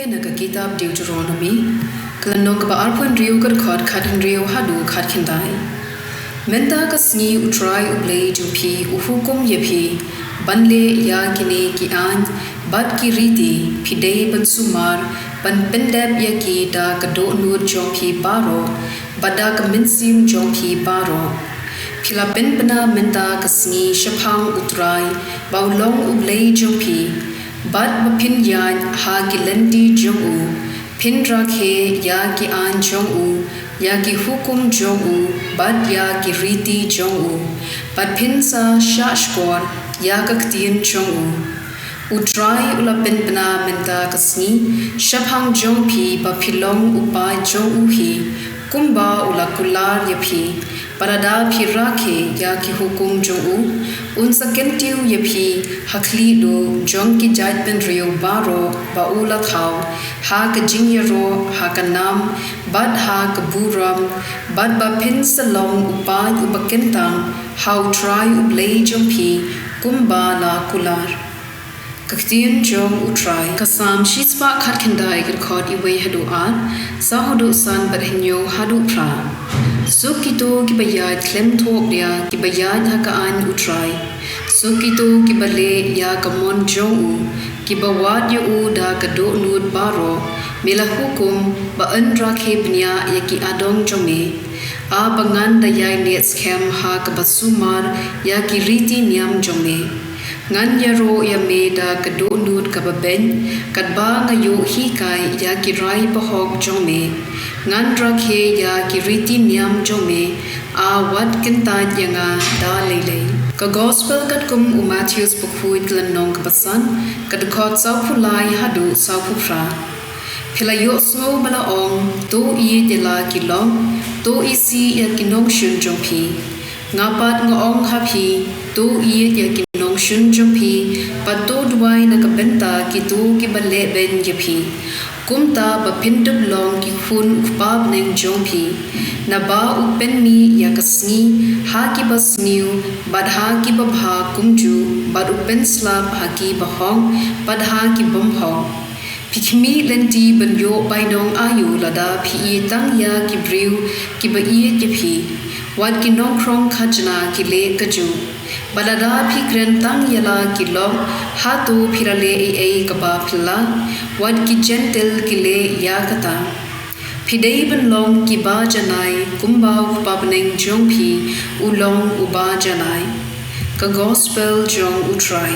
naga kitab Deuteronomy, kalanong ka arpon rio kadkod kadin rio hadu kadkindai. Menta kasni utrai Blei jumpi uhukum yepi, banle ya kini kian, bad kiriti, pidei bansumar, ban pendep yaki da kado nur jompi baro, bada keminsim jompi baro. Pila ben bena menta kasni syapang utrai, baulong Blei jompi, bad mapin yan ha gilendi jongu, pin rakhe ya ki an jongu, ya ki hukum jongu, bad ya ki riti jongu, bad pin sa shashkor ya ka ktien jongu. Utrai ula pin bena menta kasni syapang jongpi ba pilong upai jongu hi, kumba ula kular yapi, parada pirake ya ki hukum jongu, unsa kentiu yapi hakli do jong ki jait pen rio baro ba ula thau, ha ka jingyaro ha ka nam, bad ha ka buram, bad ba pin salong upai ubakentang, how try Blei jompi, kumba la kular. Ktien jong utrai kasam shispa khatkindai gkod iwe hadu an sa hadu san barhenyo hadu pra sukito kibayat klem thok dia kibayat hakaan utrai sukito kibale ya kamon jong u kibawat yu u da kado nud baro mela hukum ba andra khepnya yaki adong jome a bangan dayai net scam ha kabasumar yaki riti niam jome ngan yaro ya meda kado nut kababen kadba ngayo hikai ya kirai bahok jome ngan rakhe ya kiriti niam jome a wat kentat yanga da lele ka gospel kat kum Matthews bukhuit lanong kabasan kad khot saupulai hadu saupufra philayo so bala ong to i dela kilong to isi ya kinong shun jompi ngapat ngong hapi to i ya kinong shun jompi pato duai na kabenta kitu ki bale ben yapi kumta ba pindup long ki khun upab neng jompi na ba upen mi ya kasni ha ki basniu bad ha ki ba bha kumju bad upen slap ha ki ba hong bad ha ki bom hong Pikmi lenti banyo bainong ayu lada pi tang ya ki briu ki ba i ki wat ki nong krong khajna ki le kaju balada pi kren tang yala ki long hatu phirale e kaba philla wat ki gentle ki le ya kata phidei ban long ki ba janai kumba pabneng jong phi ulong uba janai ka gospel jong utrai